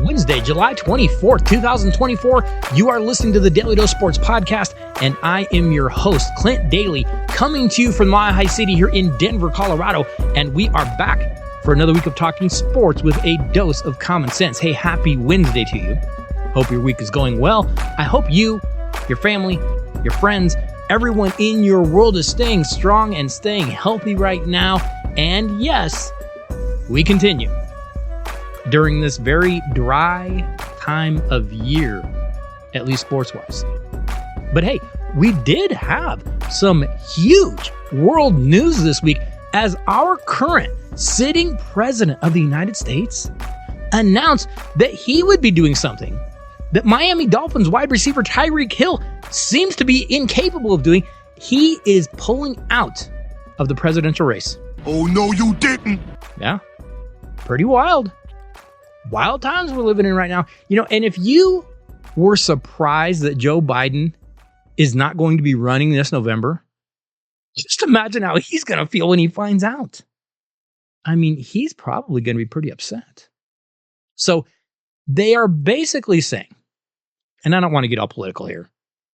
Wednesday, July 24th, 2024. You are listening to the Daly Dose Sports Podcast, and I am your host, Clint Daly, coming to you from Mile High City here in Denver, Colorado, and we are back for another week of talking sports with a dose of common sense. Hey, happy Wednesday to you. Hope your week is going well. I hope you, your family, your friends, everyone in your world is staying strong and staying healthy right now. And yes, we continue during this very dry time of year, at least sports-wise. But hey, we did have some huge world news this week as our current sitting president of the United States announced that he would be doing something that Miami Dolphins wide receiver Tyreek Hill seems to be incapable of doing. He is pulling out of the presidential race. Oh, no, you didn't. Yeah, pretty wild. Wild times we're living in right now. And if you were surprised that Joe Biden is not going to be running this November, just imagine how he's going to feel when he finds out. I mean, he's probably going to be pretty upset. So they are basically saying, and I don't want to get all political here.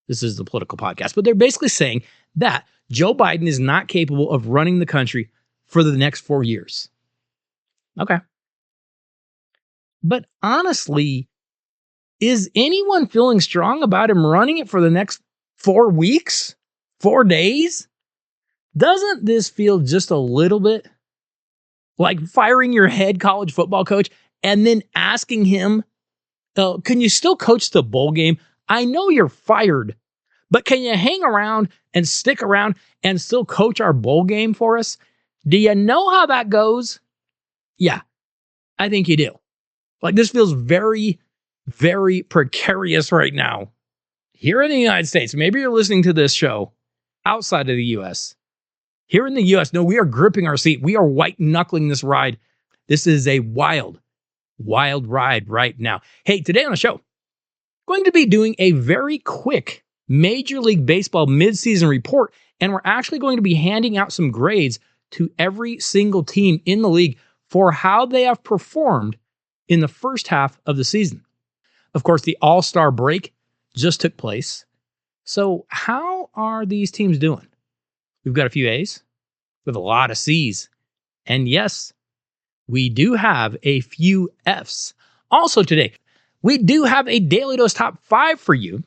This is the political podcast, but they're basically saying that Joe Biden is not capable of running the country for the next 4 years. Okay. But honestly, is anyone feeling strong about him running it for the next 4 weeks, 4 days? Doesn't this feel just a little bit like firing your head college football coach and then asking him, can you still coach the bowl game? I know you're fired, but can you hang around and stick around and still coach our bowl game for us? Do you know how that goes? Yeah, I think you do. Like, this feels very, very precarious right now here in the United States. Maybe you're listening to this show outside of the U.S. Here in the U.S., no, we are gripping our seat. We are white-knuckling this ride. This is a wild, wild ride right now. Hey, today on the show, going to be doing a very quick Major League Baseball midseason report, and we're actually going to be handing out some grades to every single team in the league for how they have performed in the first half of the season. Of course, the All-Star break just took place. So how are these teams doing? We've got a few A's with a lot of C's. And yes, we do have a few F's. Also today, we do have a Daly Dose Top 5 for you.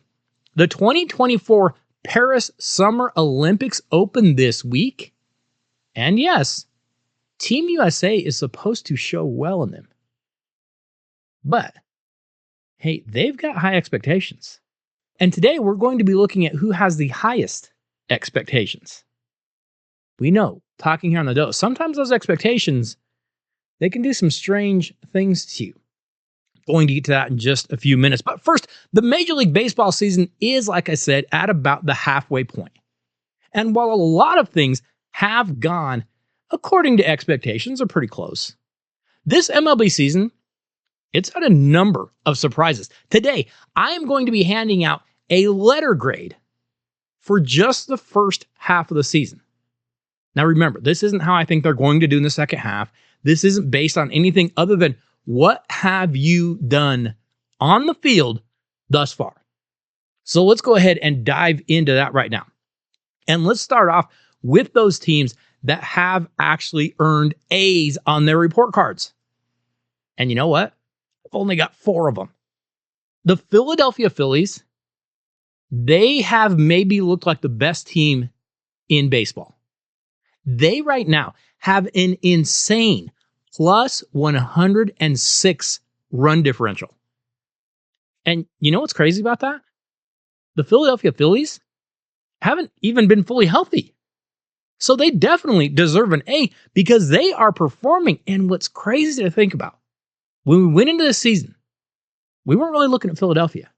The 2024 Paris Summer Olympics open this week. And yes, Team USA is supposed to show well in them. But, hey, they've got high expectations. And today we're going to be looking at who has the highest expectations. We know, talking here on the dose, sometimes those expectations, they can do some strange things to you. Going to get to that in just a few minutes. But first, the Major League Baseball season is, like I said, at about the halfway point. And while a lot of things have gone according to expectations, are pretty close, this MLB season, it's had a number of surprises. Today, I am going to be handing out a letter grade for just the first half of the season. Now remember, this isn't how I think they're going to do in the second half. This isn't based on anything other than what have you done on the field thus far. So let's go ahead and dive into that right now. And let's start off with those teams that have actually earned A's on their report cards. And you know what? I've only got 4 of them. The Philadelphia Phillies, they have maybe looked like the best team in baseball. They right now have an insane plus 106 run differential. And you know what's crazy about that? The Philadelphia Phillies haven't even been fully healthy. So they definitely deserve an A because they are performing. And what's crazy to think about, when we went into the season, we weren't really looking at Philadelphia,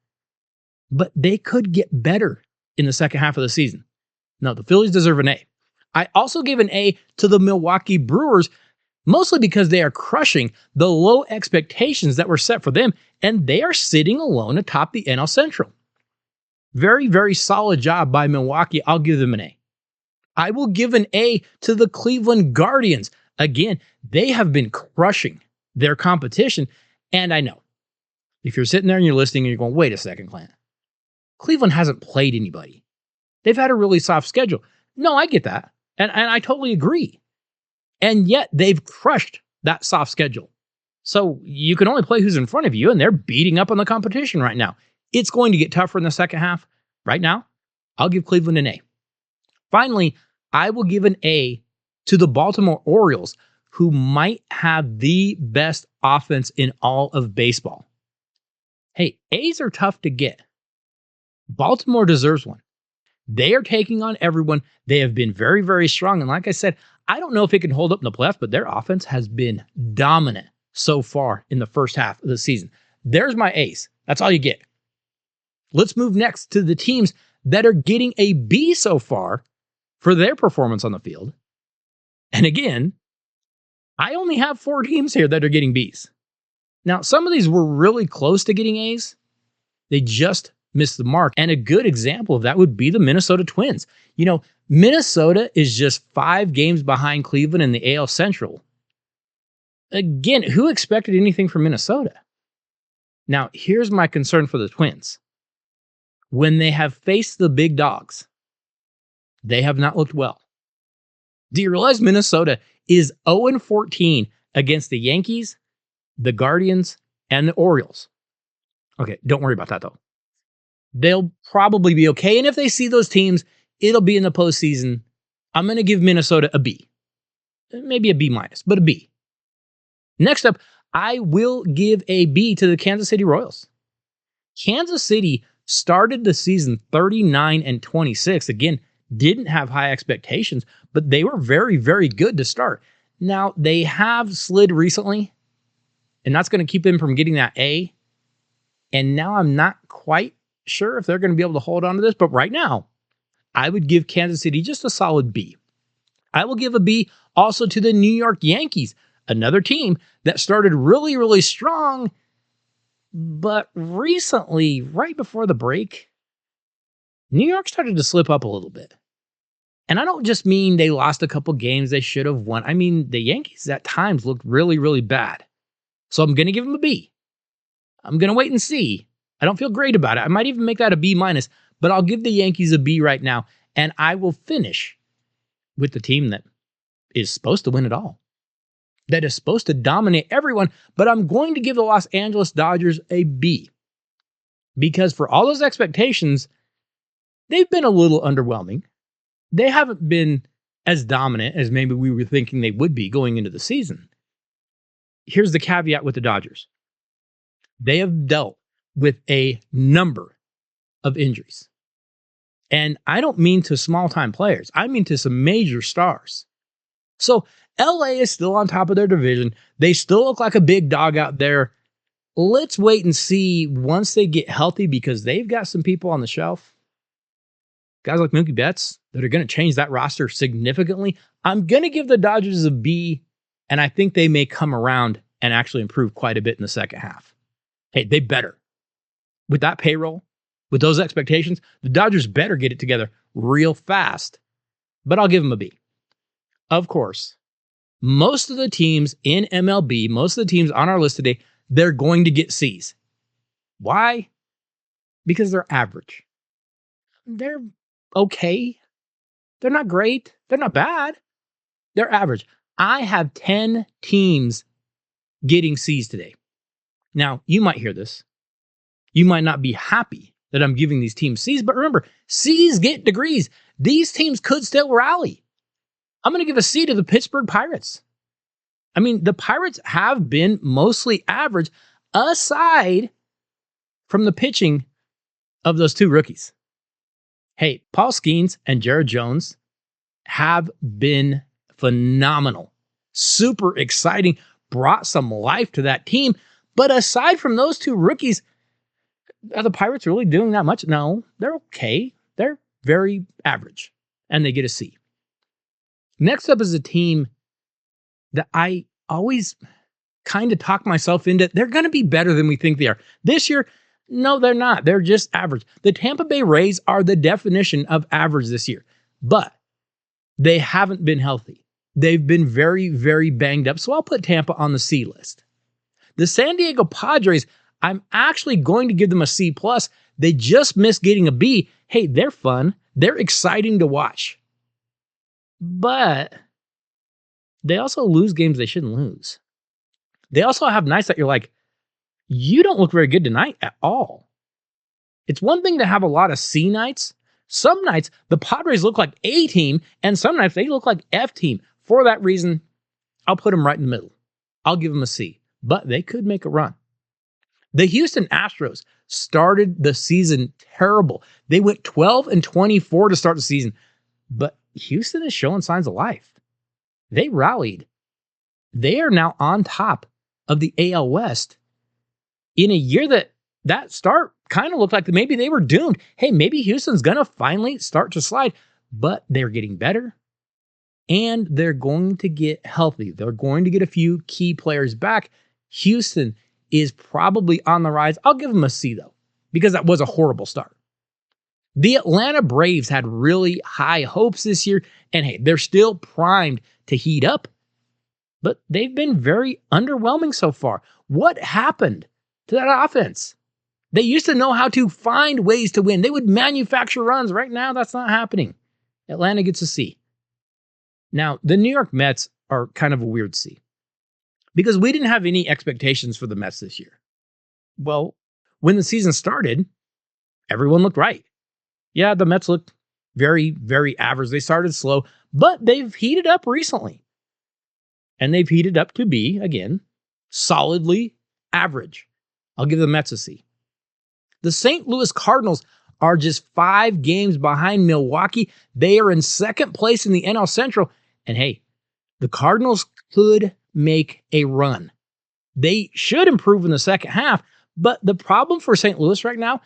but they could get better in the second half of the season. No, the Phillies deserve an A. I also gave an A to the Milwaukee Brewers, mostly because they are crushing the low expectations that were set for them, and they are sitting alone atop the NL Central. Very, very solid job by Milwaukee. I'll give them an A. I will give an A to the Cleveland Guardians. Again, they have been crushing their competition, and I know If you're sitting there and you're listening and you're going, wait a second, Clint, Cleveland hasn't played anybody. They've had a really soft schedule. No, I get that. And I totally agree. And yet they've crushed that soft schedule. So you can only play who's in front of you, and they're beating up on the competition right now. It's going to get tougher in the second half. Right now, I'll give Cleveland an A. Finally, I will give an A to the Baltimore Orioles, who might have the best offense in all of baseball. Hey, A's are tough to get. Baltimore deserves one. They are taking on everyone. They have been very, very strong. And like I said, I don't know if it can hold up in the playoffs, but their offense has been dominant so far in the first half of the season. There's my A's. That's all you get. Let's move next to the teams that are getting a B so far for their performance on the field. And again, I only have 4 teams here that are getting Bs. Now, some of these were really close to getting A's. They just missed the mark. And a good example of that would be the Minnesota Twins. You know, Minnesota is just 5 games behind Cleveland in the AL Central. Again, who expected anything from Minnesota? Now, here's my concern for the Twins. When they have faced the big dogs, they have not looked well. Do you realize Minnesota is 0-14 against the Yankees, the Guardians, and the Orioles? Okay, don't worry about that though. They'll probably be okay. And if they see those teams, it'll be in the postseason. I'm going to give Minnesota a B. Maybe a B minus, but a B. Next up, I will give a B to the Kansas City Royals. Kansas City started the season 39-26. Again, didn't have high expectations, but they were very, very good to start. Now, they have slid recently, and that's going to keep them from getting that A. And now I'm not quite sure if they're going to be able to hold on to this, but right now, I would give Kansas City just a solid B. I will give a B also to the New York Yankees, another team that started really, really strong, but recently, right before the break, New York started to slip up a little bit. And I don't just mean they lost a couple games they should have won. I mean, the Yankees at times looked really, really bad. So I'm going to give them a B. I'm going to wait and see. I don't feel great about it. I might even make that a B minus, but I'll give the Yankees a B right now. And I will finish with the team that is supposed to win it all, that is supposed to dominate everyone. But I'm going to give the Los Angeles Dodgers a B, because for all those expectations, they've been a little underwhelming. They haven't been as dominant as maybe we were thinking they would be going into the season. Here's the caveat with the Dodgers. They have dealt with a number of injuries. And I don't mean to small-time players. I mean to some major stars. So LA is still on top of their division. They still look like a big dog out there. Let's wait and see once they get healthy, because they've got some people on the shelf, guys like Mookie Betts, that are going to change that roster significantly. I'm going to give the Dodgers a B, and I think they may come around and actually improve quite a bit in the second half. Hey, they better. With that payroll, with those expectations, the Dodgers better get it together real fast. But I'll give them a B. Of course, most of the teams in MLB, most of the teams on our list today, they're going to get C's. Why? Because they're average. They're okay. They're not great. They're not bad. They're average. I have 10 teams getting C's today. Now, you might hear this. You might not be happy that I'm giving these teams C's, but remember, C's get degrees. These teams could still rally. I'm going to give a C to the Pittsburgh Pirates. I mean, the Pirates have been mostly average, aside from the pitching of those 2 rookies. Hey, Paul Skeens and Jared Jones have been phenomenal. Super exciting. Brought some life to that team. But aside from those 2 rookies, are the Pirates really doing that much? No, they're okay. They're very average, and they get a C. Next up is a team that I always kind of talk myself into. They're going to be better than we think they are. This year, no, they're not. They're just average. The Tampa Bay Rays are the definition of average this year, but they haven't been healthy. They've been very, very banged up, so I'll put Tampa on the C list. The San Diego Padres, I'm actually going to give them a C+. They just missed getting a B. Hey, they're fun. They're exciting to watch. But they also lose games they shouldn't lose. They also have nights that you're like, you don't look very good tonight at all. It's one thing to have a lot of C nights. Some nights, the Padres look like A team, and some nights they look like F team. For that reason, I'll put them right in the middle. I'll give them a C, but they could make a run. The Houston Astros started the season terrible. They went 12-24 to start the season, but Houston is showing signs of life. They rallied. They are now on top of the AL West in a year that start kind of looked like maybe they were doomed. Hey, maybe Houston's going to finally start to slide, but they're getting better and they're going to get healthy. They're going to get a few key players back. Houston is probably on the rise. I'll give them a C though, because that was a horrible start. The Atlanta Braves had really high hopes this year, and hey, they're still primed to heat up, but they've been very underwhelming so far. What happened to that offense? They used to know how to find ways to win. They would manufacture runs. Right now, that's not happening. Atlanta gets a C. Now, the New York Mets are kind of a weird C because we didn't have any expectations for the Mets this year. Well, when the season started, everyone looked right. Yeah, the Mets looked very, very average. They started slow, but they've heated up recently. And they've heated up to be, again, solidly average. I'll give the Mets a C. The St. Louis Cardinals are just 5 games behind Milwaukee. They are in second place in the NL Central. And hey, the Cardinals could make a run. They should improve in the second half. But the problem for St. Louis right now,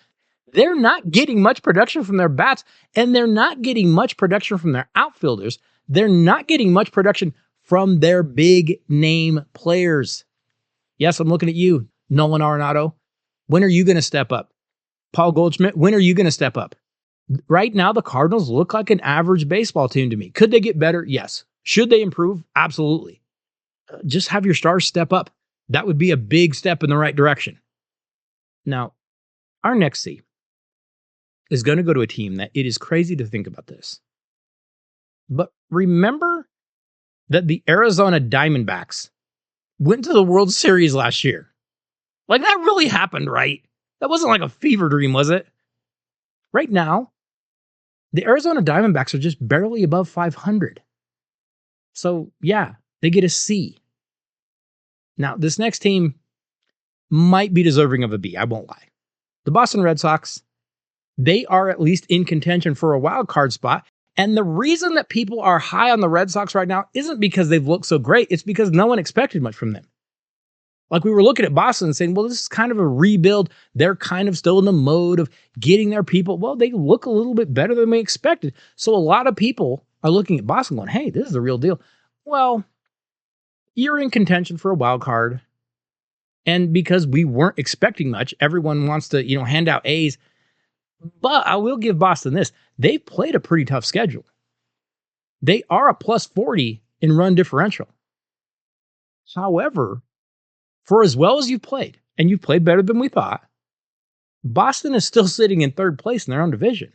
they're not getting much production from their bats, and they're not getting much production from their outfielders. They're not getting much production from their big name players. Yes, I'm looking at you, Nolan Arenado. When are you going to step up? Paul Goldschmidt, when are you going to step up? Right now, the Cardinals look like an average baseball team to me. Could they get better? Yes. Should they improve? Absolutely. Just have your stars step up. That would be a big step in the right direction. Now, our next C is going to go to a team that it is crazy to think about this. But remember that the Arizona Diamondbacks went to the World Series last year. Like, that really happened, right? That wasn't like a fever dream, was it? Right now, the Arizona Diamondbacks are just barely above 500. So, yeah, they get a C. Now, this next team might be deserving of a B, I won't lie. The Boston Red Sox, they are at least in contention for a wild card spot. And the reason that people are high on the Red Sox right now isn't because they've looked so great. It's because no one expected much from them. Like, we were looking at Boston and saying, well, this is kind of a rebuild. They're kind of still in the mode of getting their people. Well, they look a little bit better than we expected. So a lot of people are looking at Boston going, hey, this is the real deal. Well, you're in contention for a wild card. And because we weren't expecting much, everyone wants to, hand out A's. But I will give Boston this. They've played a pretty tough schedule. They are a plus 40 in run differential. However, for as well as you've played, and you've played better than we thought, Boston is still sitting in third place in their own division.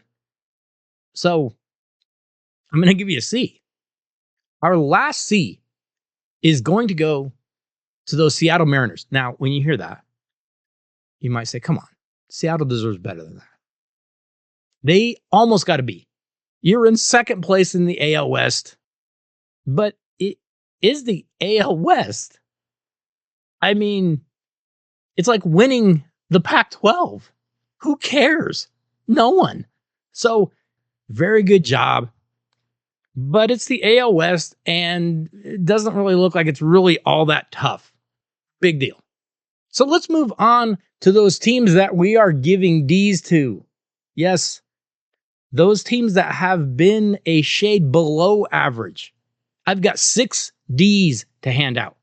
So I'm going to give you a C. Our last C is going to go to those Seattle Mariners. Now, when you hear that, you might say, come on, Seattle deserves better than that. They almost got a B. You're in second place in the AL West, but it is the AL West. I mean, it's like winning the Pac-12. Who cares? No one. So, very good job. But it's the AL West, and it doesn't really look like it's really all that tough. Big deal. So let's move on to those teams that we are giving Ds to. Yes, those teams that have been a shade below average. I've got 6 Ds to hand out.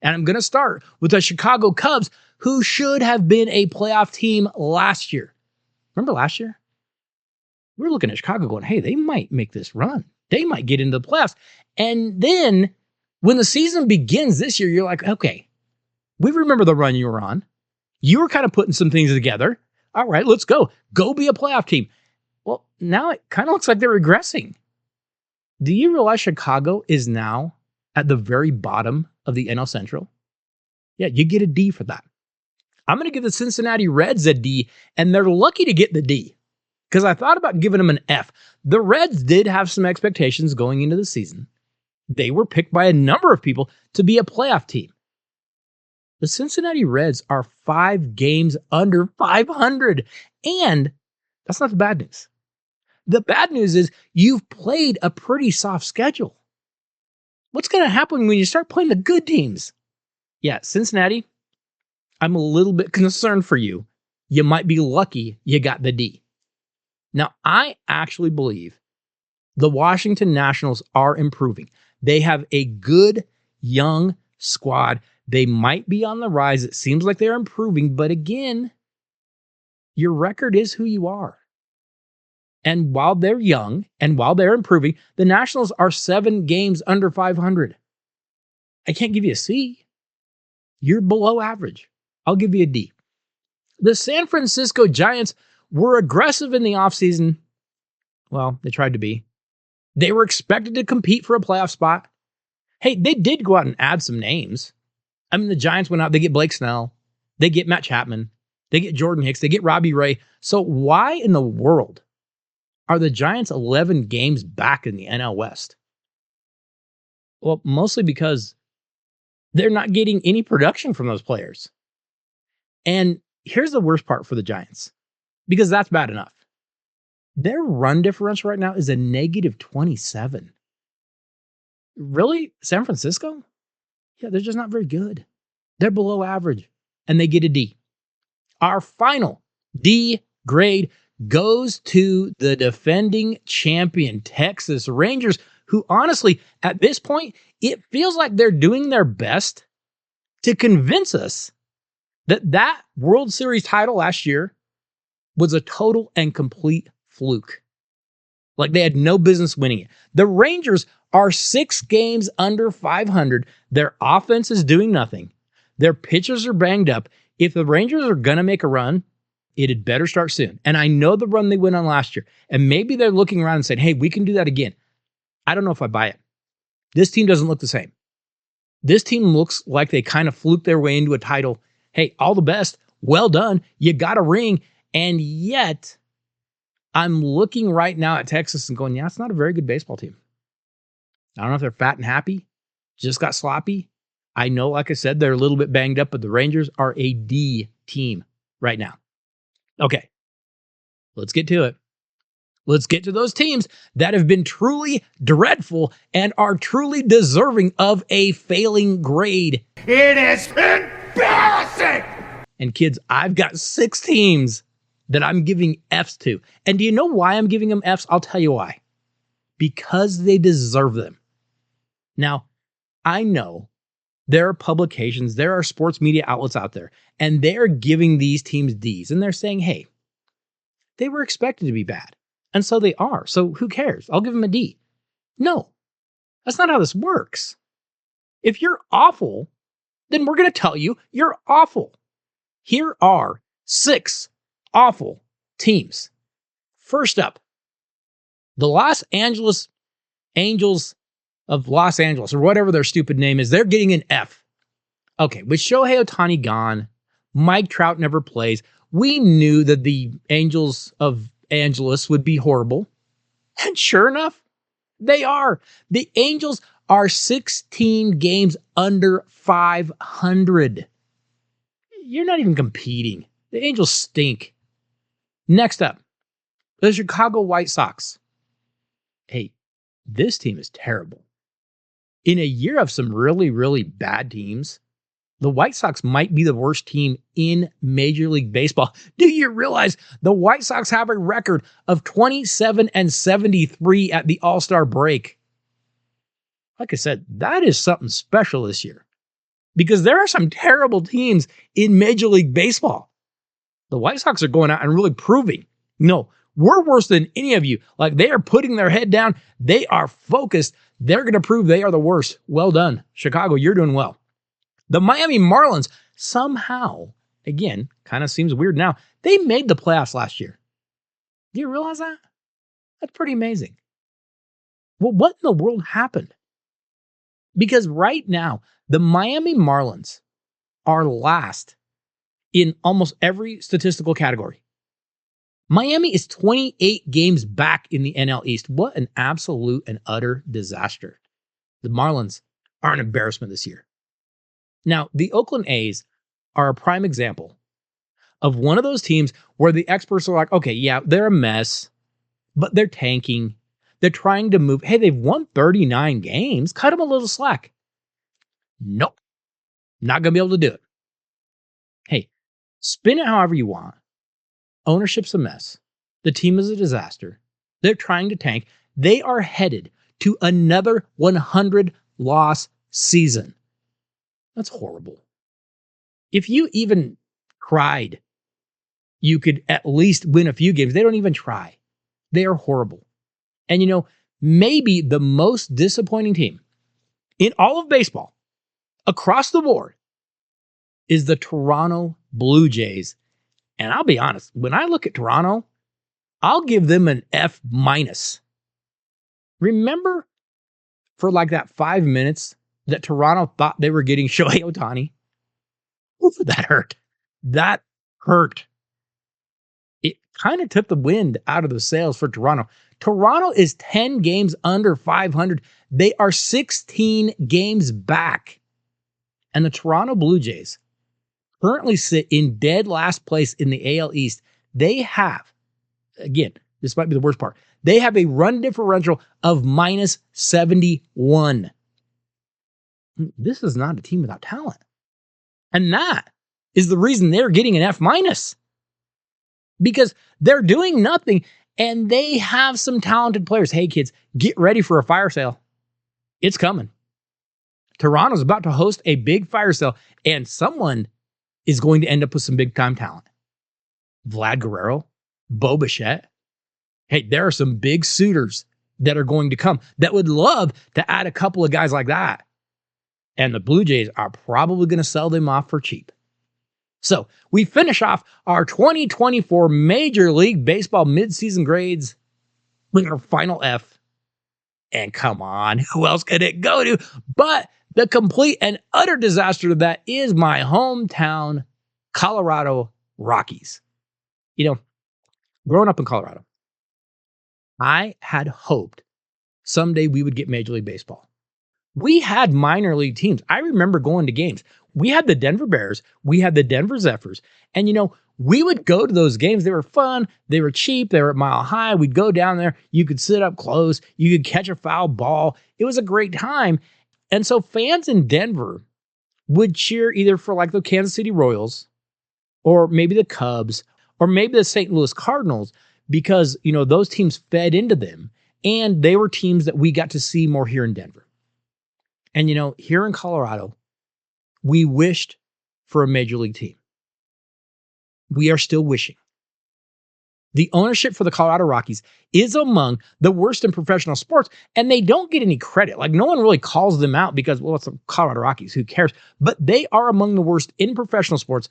And I'm going to start with the Chicago Cubs, who should have been a playoff team last year. Remember last year? We were looking at Chicago going, hey, they might make this run. They might get into the playoffs. And then when the season begins this year, you're like, okay, we remember the run you were on. You were kind of putting some things together. All right, let's go. Go be a playoff team. Well, now it kind of looks like they're regressing. Do you realize Chicago is now at the very bottom of the NL Central? Yeah, you get a D for that. I'm going to give the Cincinnati Reds a D, and they're lucky to get the D because I thought about giving them an F. The Reds did have some expectations going into the season. They were picked by a number of people to be a playoff team. The Cincinnati Reds are 5 games under 500, and that's not the bad news. The bad news is you've played a pretty soft schedule. What's going to happen when you start playing the good teams? Yeah, Cincinnati, I'm a little bit concerned for you. You might be lucky you got the D. Now, I actually believe the Washington Nationals are improving. They have a good young squad. They might be on the rise. It seems like they're improving, but again, your record is who you are. And while they're young and while they're improving, the Nationals are 7 games under 500. I can't give you a C. You're below average. I'll give you a D. The San Francisco Giants were aggressive in the offseason. Well, they tried to be. They were expected to compete for a playoff spot. Hey, they did go out and add some names. I mean, the Giants went out, they get Blake Snell, they get Matt Chapman, they get Jordan Hicks, they get Robbie Ray. So why in the world are the Giants 11 games back in the NL West? Well, mostly because they're not getting any production from those players. And here's the worst part for the Giants, because that's bad enough. Their run differential right now is a negative 27. Really? San Francisco? Yeah, they're just not very good. They're below average, and they get a D. Our final D grade goes to the defending champion Texas Rangers, who honestly, at this point, it feels like they're doing their best to convince us that World Series title last year was a total and complete fluke. Like they had no business winning it. The Rangers are 6 games under 500. Their offense is doing nothing. Their pitchers are banged up. If the Rangers are going to make a run, it had better start soon. And I know the run they went on last year. And maybe they're looking around and saying, hey, we can do that again. I don't know if I buy it. This team doesn't look the same. This team looks like they kind of fluked their way into a title. Hey, all the best. Well done. You got a ring. And yet, I'm looking right now at Texas and going, yeah, it's not a very good baseball team. I don't know if they're fat and happy, just got sloppy. I know, like I said, they're a little bit banged up, but the Rangers are a D team right now. Okay, let's get to it. Let's get to those teams that have been truly dreadful and are truly deserving of a failing grade. It is embarrassing! And kids, I've got 6 teams that I'm giving Fs to. And do you know why I'm giving them Fs? I'll tell you why. Because they deserve them. Now, I know there are publications, there are sports media outlets out there, and they're giving these teams Ds, and they're saying, hey, they were expected to be bad, and so they are, so who cares? I'll give them a D. No, that's not how this works. If you're awful, then we're going to tell you you're awful. Here are 6 awful teams. First up, the Los Angeles Angels of Los Angeles, or whatever their stupid name is, they're getting an F. Okay, with Shohei Ohtani gone, Mike Trout never plays, we knew that the Angels of Angeles would be horrible. And sure enough, they are. The Angels are 16 games under 500. You're not even competing. The Angels stink. Next up, the Chicago White Sox. Hey, this team is terrible. In a year of some really, really bad teams, the White Sox might be the worst team in Major League Baseball. Do you realize the White Sox have a record of 27-73 at the All-Star break? Like I said, that is something special this year because there are some terrible teams in Major League Baseball. The White Sox are going out and really proving, no, we're worse than any of you. Like they are putting their head down. They are focused. They're going to prove they are the worst. Well done. Chicago, you're doing well. The Miami Marlins, somehow, again, kind of seems weird now. They made the playoffs last year. Do you realize that? That's pretty amazing. Well, what in the world happened? Because right now, the Miami Marlins are last in almost every statistical category. Miami is 28 games back in the NL East. What an absolute and utter disaster. The Marlins are an embarrassment this year. Now, the Oakland A's are a prime example of one of those teams where the experts are like, okay, yeah, they're a mess, but they're tanking. They're trying to move. Hey, they've won 39 games. Cut them a little slack. Nope. Not going to be able to do it. Hey, spin it however you want. Ownership's a mess. The team is a disaster. They're trying to tank. They are headed to another 100-loss season. That's horrible. If you even cried, you could at least win a few games. They don't even try. They are horrible. And maybe the most disappointing team in all of baseball, across the board, is the Toronto Blue Jays. And I'll be honest, when I look at Toronto, I'll give them an F-. Remember for like that 5 minutes that Toronto thought they were getting Shohei Ohtani? Oof, that hurt. That hurt. It kind of took the wind out of the sails for Toronto. Toronto is 10 games under 500. They are 16 games back. And the Toronto Blue Jays currently sit in dead last place in the AL East. They have, again, this might be the worst part, they have a run differential of -71. This is not a team without talent. And that is the reason they're getting an F-. Because they're doing nothing and they have some talented players. Hey, kids, get ready for a fire sale. It's coming. Toronto's about to host a big fire sale, and someone is going to end up with some big-time talent. Vlad Guerrero, Bo Bichette. Hey, there are some big suitors that are going to come that would love to add a couple of guys like that. And the Blue Jays are probably going to sell them off for cheap. So we finish off our 2024 Major League Baseball midseason grades with our final F. And come on, who else could it go to but the complete and utter disaster that is my hometown, Colorado Rockies. Growing up in Colorado, I had hoped someday we would get Major League Baseball. We had minor league teams. I remember going to games. We had the Denver Bears. We had the Denver Zephyrs. And, we would go to those games. They were fun. They were cheap. They were at Mile High. We'd go down there. You could sit up close. You could catch a foul ball. It was a great time. And so fans in Denver would cheer either for like the Kansas City Royals or maybe the Cubs or maybe the St. Louis Cardinals because, those teams fed into them. And they were teams that we got to see more here in Denver. And, here in Colorado, we wished for a major league team. We are still wishing. The ownership for the Colorado Rockies is among the worst in professional sports, and they don't get any credit. Like, no one really calls them out because, well, it's the Colorado Rockies. Who cares? But they are among the worst in professional sports.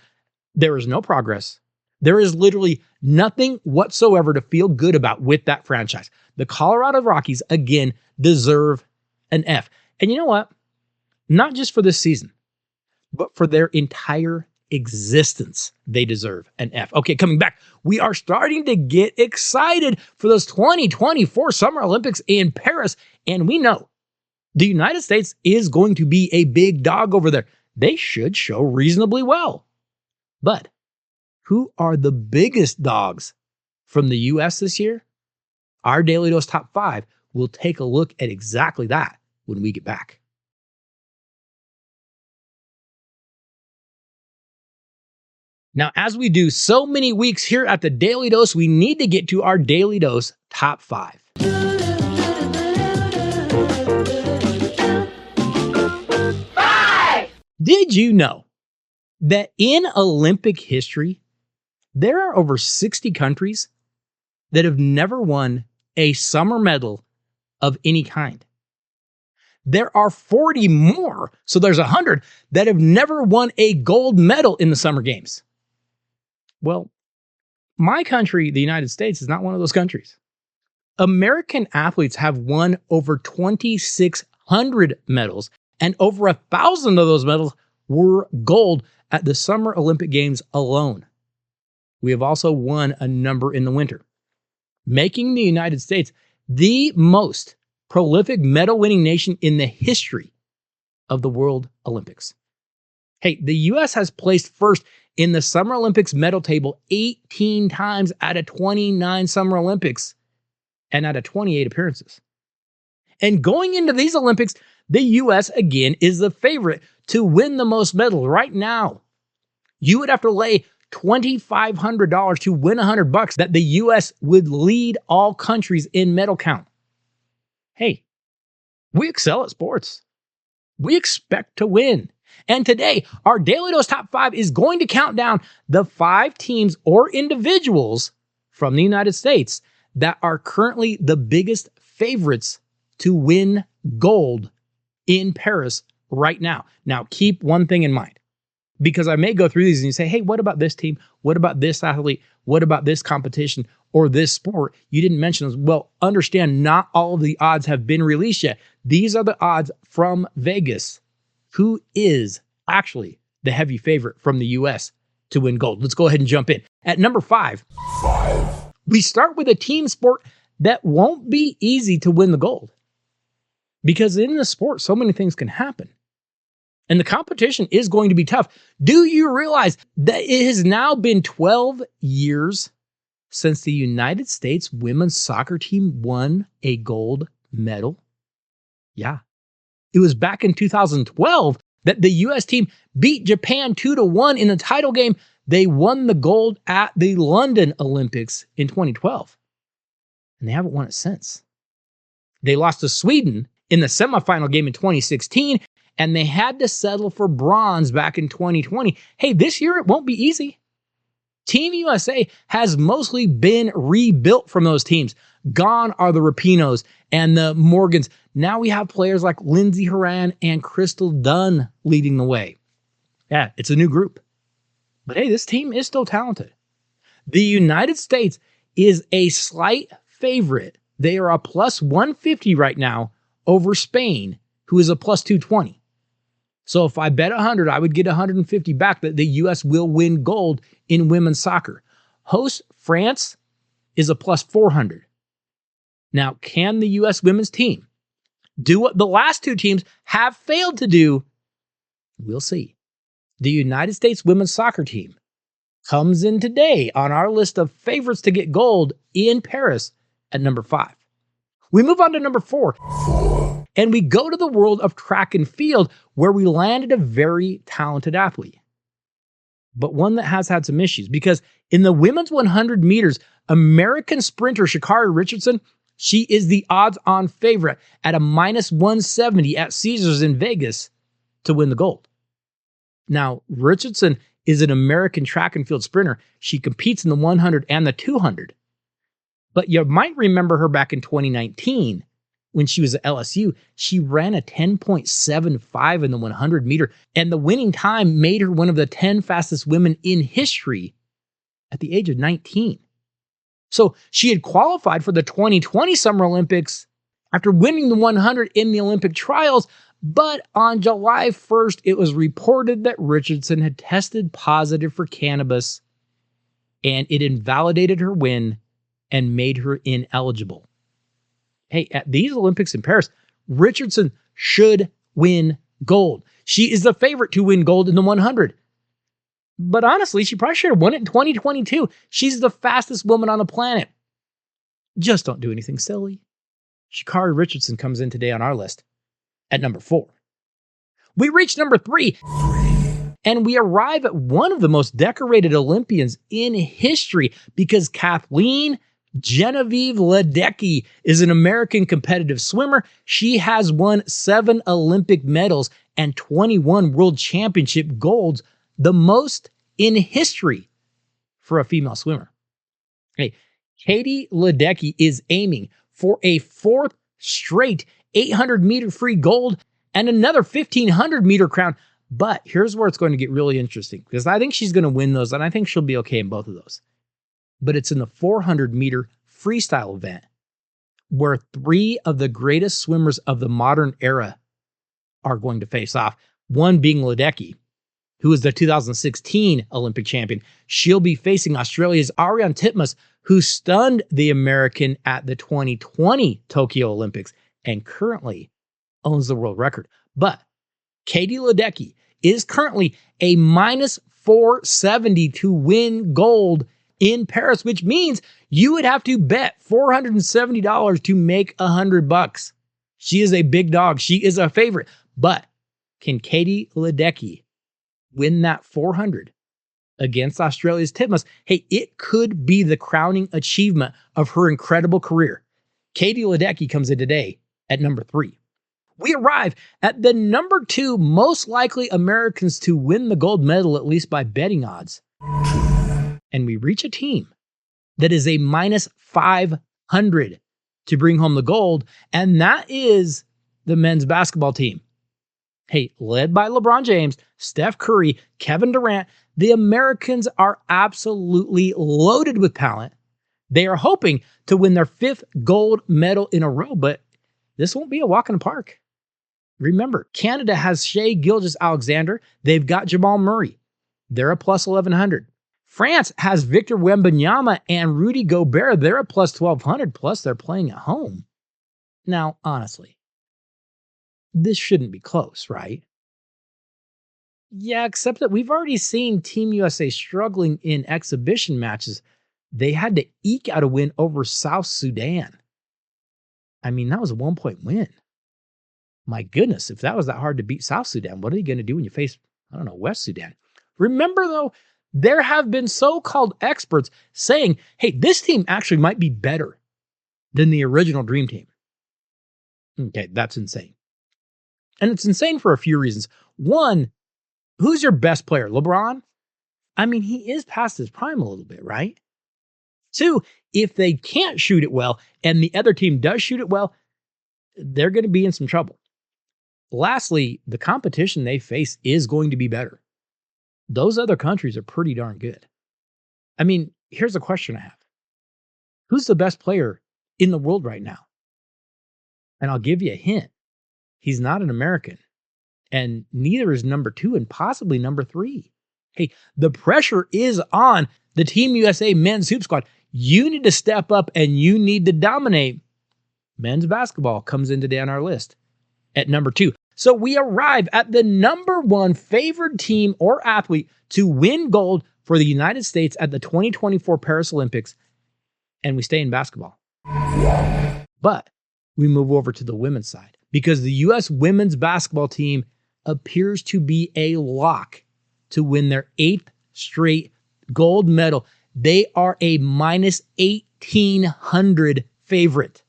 There is no progress. There is literally nothing whatsoever to feel good about with that franchise. The Colorado Rockies, again, deserve an F. And you know what? Not just for this season, but for their entire existence, they deserve an F. Okay, coming back, we are starting to get excited for those 2024 Summer Olympics in Paris, and we know the United States is going to be a big dog over there. They should show reasonably well. But who are the biggest dogs from the U.S. this year? Our Daly Dose Top 5 will take a look at exactly that when we get back. Now, as we do so many weeks here at the Daly Dose, we need to get to our Daly Dose Top 5. Did you know that in Olympic history, there are over 60 countries that have never won a summer medal of any kind? There are 40 more, so there's 100 that have never won a gold medal in the Summer Games. Well, my country, the United States, is not one of those countries. American athletes have won over 2,600 medals, and over 1,000 of those medals were gold at the Summer Olympic Games alone. We have also won a number in the winter, making the United States the most prolific medal-winning nation in the history of the World Olympics. Hey, the U.S. has placed first in the Summer Olympics medal table 18 times out of 29 Summer Olympics and out of 28 appearances. And going into these Olympics, the U.S. again is the favorite to win the most medals. Right now, you would have to lay $2,500 to win $100 that the U.S. would lead all countries in medal count. Hey, we excel at sports. We expect to win. And today, our Daly Dose Top 5 is going to count down the 5 teams or individuals from the United States that are currently the biggest favorites to win gold in Paris right now. Now, keep one thing in mind, because I may go through these and you say, hey, what about this team? What about this athlete? What about this competition or this sport? You didn't mention those. Well, understand, not all of the odds have been released yet. These are the odds from Vegas. Who is actually the heavy favorite from the U.S. to win gold? Let's go ahead and jump in. At number 5, we start with a team sport that won't be easy to win the gold. Because in the sport, so many things can happen. And the competition is going to be tough. Do you realize that it has now been 12 years since the United States women's soccer team won a gold medal? Yeah. It was back in 2012 that the U.S. team beat Japan 2-1 in the title game. They won the gold at the London Olympics in 2012. And they haven't won it since. They lost to Sweden in the semifinal game in 2016, and they had to settle for bronze back in 2020. Hey, this year it won't be easy. Team USA has mostly been rebuilt from those teams. Gone are the Rapinos and the Morgans. Now we have players like Lindsey Horan and Crystal Dunn leading the way. Yeah, it's a new group. But hey, this team is still talented. The United States is a slight favorite. They are a plus 150 right now over Spain, who is a plus 220. So if I bet 100, I would get 150 back that the U.S. will win gold in women's soccer. Host France is a plus 400. Now, can the U.S. women's team do what the last 2 teams have failed to do? We'll see. The United States women's soccer team comes in today on our list of favorites to get gold in Paris at number 5. We move on to number 4. And we go to the world of track and field, where we landed a very talented athlete, but one that has had some issues, because in the women's 100 meters, American sprinter Sha'Carri Richardson, she is the odds-on favorite at a minus 170 at Caesars in Vegas to win the gold. Now, Richardson is an American track and field sprinter. She competes in the 100 and the 200. But you might remember her back in 2019 when she was at LSU. She ran a 10.75 in the 100 meter, and the winning time made her one of the 10 fastest women in history at the age of 19. So she had qualified for the 2020 Summer Olympics after winning the 100 in the Olympic trials, but on July 1st, it was reported that Richardson had tested positive for cannabis, and it invalidated her win and made her ineligible. Hey, at these Olympics in Paris, Richardson should win gold. She is the favorite to win gold in the 100. But honestly, she probably should have won it in 2022. She's the fastest woman on the planet. Just don't do anything silly. Sha'Carri Richardson comes in today on our list at number 4. We reach number 3, and we arrive at one of the most decorated Olympians in history, because Kathleen Genevieve Ledecky is an American competitive swimmer. She has won 7 Olympic medals and 21 World Championship golds, the most in history for a female swimmer. Hey, Katie Ledecky is aiming for a 4th straight 800-meter free gold and another 1,500-meter crown But here's where it's going to get really interesting, because I think she's going to win those, and I think she'll be okay in both of those. But it's in the 400-meter freestyle event, where three of the greatest swimmers of the modern era are going to face off. One being Ledecky, who is the 2016 Olympic champion. She'll be facing Australia's Ariarne Titmus, who stunned the American at the 2020 Tokyo Olympics and currently owns the world record. But Katie Ledecky is currently a minus 470 to win gold in Paris, which means you would have to bet $470 to make $100. She is a big dog. She is a favorite. But can Katie Ledecky win that 400 against Australia's Titmus? Hey, it could be the crowning achievement of her incredible career. Katie Ledecky comes in today at number 3. We arrive at the number 2 most likely Americans to win the gold medal, at least by betting odds. And we reach a team that is a minus 500 to bring home the gold, and that is the men's basketball team. Hey, led by LeBron James, Steph Curry, Kevin Durant, the Americans are absolutely loaded with talent. They are hoping to win their 5th gold medal in a row, but this won't be a walk in the park. Remember, Canada has Shai Gilgeous-Alexander. They've got Jamal Murray. They're a plus 1,100. France has Victor Wembanyama and Rudy Gobert. They're a plus 1,200, plus they're playing at home. Now, honestly, this shouldn't be close, right? Yeah, except that we've already seen Team USA struggling in exhibition matches. They had to eke out a win over South Sudan. I mean, that was a 1-point win. My goodness, if that was that hard to beat South Sudan, what are you going to do when you face, West Sudan? Remember, though, there have been so-called experts saying, hey, this team actually might be better than the original Dream Team. Okay, that's insane. And it's insane for a few reasons. One, who's your best player? LeBron? I mean, he is past his prime a little bit, right? 2, if they can't shoot it well and the other team does shoot it well, they're going to be in some trouble. Lastly, the competition they face is going to be better. Those other countries are pretty darn good. I mean, here's a question I have. Who's the best player in the world right now? And I'll give you a hint. He's not an American. And neither is number 2 and possibly number 3. Hey, the pressure is on the Team USA men's hoop squad. You need to step up and you need to dominate. Men's basketball comes in today on our list at number 2. So we arrive at the number 1 favored team or athlete to win gold for the United States at the 2024 Paris Olympics, and we stay in basketball. But we move over to the women's side because the U.S. women's basketball team appears to be a lock to win their 8th straight gold medal. They are a minus 1,800 favorite,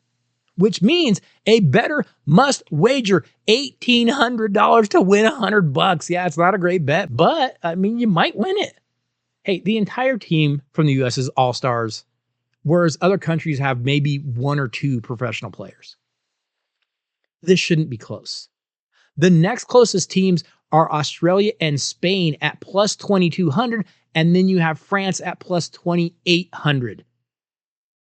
which means a bettor must wager $1,800 to win $100. Yeah, it's not a great bet, but I mean, you might win it. Hey, the entire team from the U.S. is all-stars, whereas other countries have maybe 1 or 2 professional players. This shouldn't be close. The next closest teams are Australia and Spain at plus 2,200, and then you have France at plus 2,800.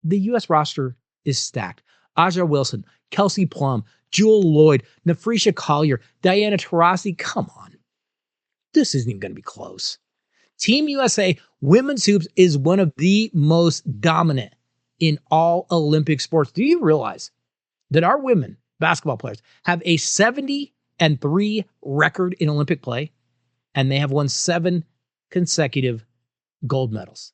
The U.S. roster is stacked. Aja Wilson, Kelsey Plum, Jewel Lloyd, Nafrisha Collier, Diana Taurasi. Come on. This isn't even going to be close. Team USA women's hoops is one of the most dominant in all Olympic sports. Do you realize that our women basketball players have a 70-3 record in Olympic play, and they have won 7 consecutive gold medals?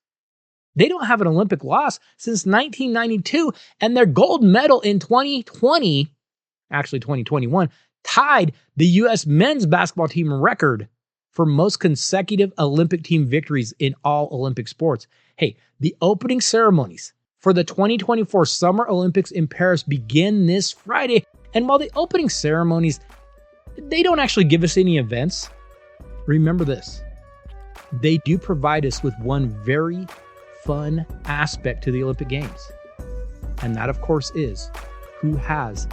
They don't have an Olympic loss since 1992, and their gold medal in 2020, actually 2021, tied the U.S. men's basketball team record for most consecutive Olympic team victories in all Olympic sports. Hey, the opening ceremonies for the 2024 Summer Olympics in Paris begin this Friday, and while the opening ceremonies, they don't actually give us any events, remember this. They do provide us with one very fun aspect to the Olympic Games. And that, of course, is who has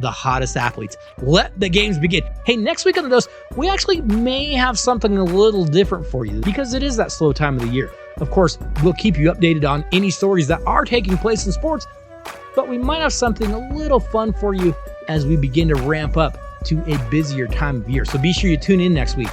the hottest athletes. Let the games begin. Hey, next week on The Dose, we actually may have something a little different for you because it is that slow time of the year. Of course, we'll keep you updated on any stories that are taking place in sports, but we might have something a little fun for you as we begin to ramp up to a busier time of year. So be sure you tune in next week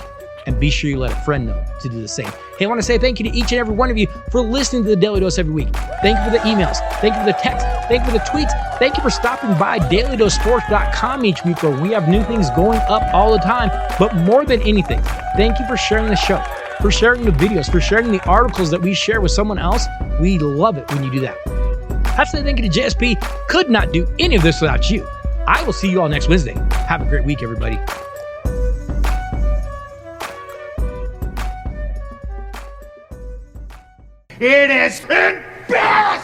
and be sure you let a friend know to do the same. Hey, I want to say thank you to each and every one of you for listening to the Daly Dose every week. Thank you for the emails. Thank you for the texts. Thank you for the tweets. Thank you for stopping by DailyDoseSports.com each week where we have new things going up all the time. But more than anything, thank you for sharing the show, for sharing the videos, for sharing the articles that we share with someone else. We love it when you do that. I have to say thank you to JSP. Could not do any of this without you. I will see you all next Wednesday. Have a great week, everybody. It is embarrassing!